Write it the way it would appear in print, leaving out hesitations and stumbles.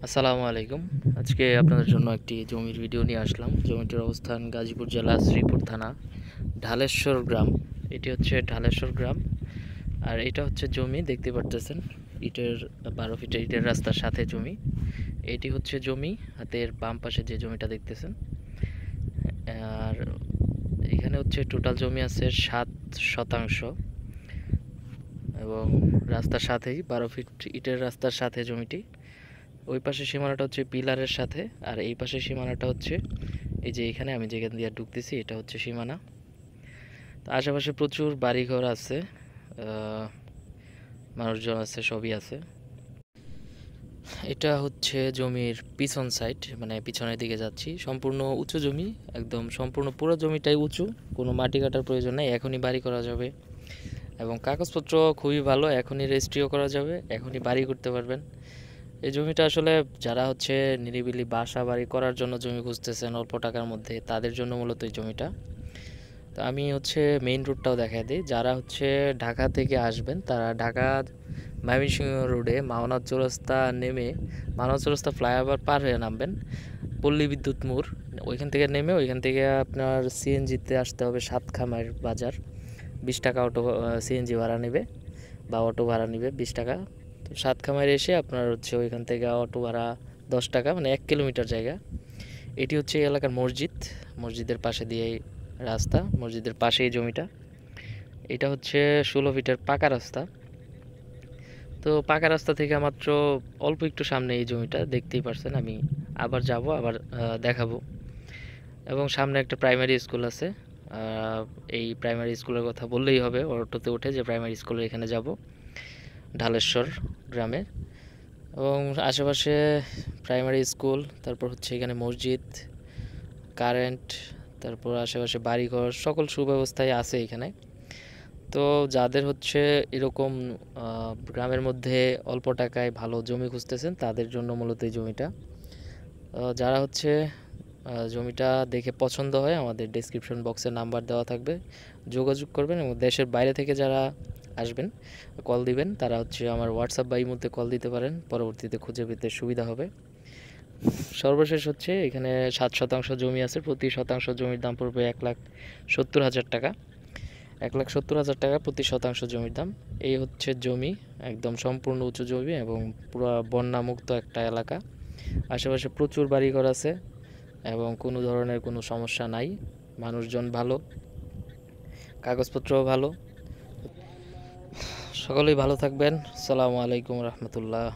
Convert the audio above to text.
আসসালামু আলাইকুম। আজকে আপনাদের জন্য একটি জমির ভিডিও নিয়ে আসলাম। জমিটির অবস্থান গাজীপুর জেলা শ্রীপুর থানা ঢালেশ্বর গ্রাম। এটি হচ্ছে ঢালেশ্বর গ্রাম। আর এটা হচ্ছে জমি, দেখতে পারতেছেন ইটের 12 ফিটের ইটের রাস্তার সাথে জমি। এটি হচ্ছে জমি, হাতের বাম পাশে যে জমিটা দেখতেছেন। আর এখানে হচ্ছে টোটাল জমি আছে 7 শতাংশ এবং রাস্তার সাথেই 12 ফিট ইটের রাস্তার সাথে জমিটি। ওই পাশের সীমানাটা হচ্ছে পিলারের সাথে, আর এই পাশের সীমানাটা হচ্ছে এই যে এখানে আমি যেখান দিয়ে ঢুকতেছি এটা হচ্ছে সীমানা। তো আশেপাশে প্রচুর বাড়িঘর আছে, মানুষজন আছে, সবই আছে। এটা হচ্ছে জমির পিছন সাইড, মানে পিছনের দিকে যাচ্ছি। সম্পূর্ণ উঁচু জমি, একদম সম্পূর্ণ পুরো জমিটাই উঁচু, কোনো মাটি কাটার প্রয়োজন নেই, এখনই বাড়ি করা যাবে। এবং কাগজপত্র খুবই ভালো, এখনই রেজিস্ট্রিও করা যাবে, এখনই বাড়ি করতে পারবেন। এই জমিটা আসলে যারা হচ্ছে নিরিবিলি বাসা বাড়ি করার জন্য জমি খুঁজতেছেন অল্প টাকার মধ্যে, তাদের জন্য মূলত এই জমিটা। তো আমি হচ্ছে মেইন রোডটাও দেখাই দিই। যারা হচ্ছে ঢাকা থেকে আসবেন তারা ঢাকা ময়মনসিংহ রোডে মাওনা চৌরাস্তা নেমে, মাওনা চৌরাস্তা ফ্লাইওভার পার হয়ে নামবেন পল্লী বিদ্যুৎ মোড়। ওইখান থেকে নেমে ওইখান থেকে আপনার সিএনজিতে আসতে হবে সাতখামার বাজার। 20 টাকা অটো সিএনজি ভাড়া নেবে বা অটো ভাড়া নেবে 20 টাকা। তো সাতখামারে এসে আপনার হচ্ছে ওইখান থেকে অটো ভাড়া 10 টাকা, মানে 1 কিলোমিটার জায়গা। এটি হচ্ছে এই এলাকার মসজিদ, মসজিদের পাশে দিয়ে রাস্তা, মসজিদের পাশেই জমিটা। এটা হচ্ছে 16 ফিটের পাকা রাস্তা। তো পাকা রাস্তা থেকে মাত্র অল্প একটু সামনে এই জমিটা, দেখতেই পারছেন। আমি আবার যাব, আবার দেখাবো। এবং সামনে একটা প্রাইমারি স্কুল আছে। এই প্রাইমারি স্কুলের কথা বললেই হবে অটোতে উঠে, যে প্রাইমারি স্কুলের এখানে যাব, ঢালেশ্বর গ্রামে। এবং আশেপাশে প্রাইমারি স্কুল, তারপর হচ্ছে এখানে মসজিদ, কারেন্ট, তারপর আশেপাশে বাড়িঘর, সকল সুব্যবস্থাই আছে এখানে। তো যাদের হচ্ছে এরকম গ্রামের মধ্যে অল্প টাকায় ভালো জমি খুঁজতেছেন তাদের জন্য মূলত এই জমিটা। যারা হচ্ছে জমিটা দেখে পছন্দ হয়, আমাদের ডেসক্রিপশন বক্সে নাম্বার দেওয়া থাকবে, যোগাযোগ করবেন। এবং দেশের বাইরে থেকে যারা আসবেন কল দিবেন, তারা হচ্ছে আমার হোয়াটসঅ্যাপ বা ইমোতে কল দিতে পারেন, পরবর্তীতে খুঁজে পেতে সুবিধা হবে। সর্বশেষ হচ্ছে এখানে 7 শতাংশ জমি আছে, প্রতি শতাংশ জমির দাম পড়বে 1,70,000 টাকা। 1,70,000 টাকা প্রতি শতাংশ জমির দাম। এই হচ্ছে জমি, একদম সম্পূর্ণ উঁচু জমি এবং পুরো বন্যামুক্ত একটা এলাকা। আশেপাশে প্রচুর বাড়িঘর আছে এবং কোনো ধরনের কোনো সমস্যা নাই। মানুষজন ভালো, কাগজপত্রও ভালো। সকলেই ভালো থাকবেন। আসসালামু আলাইকুম রহমতুল্লাহ।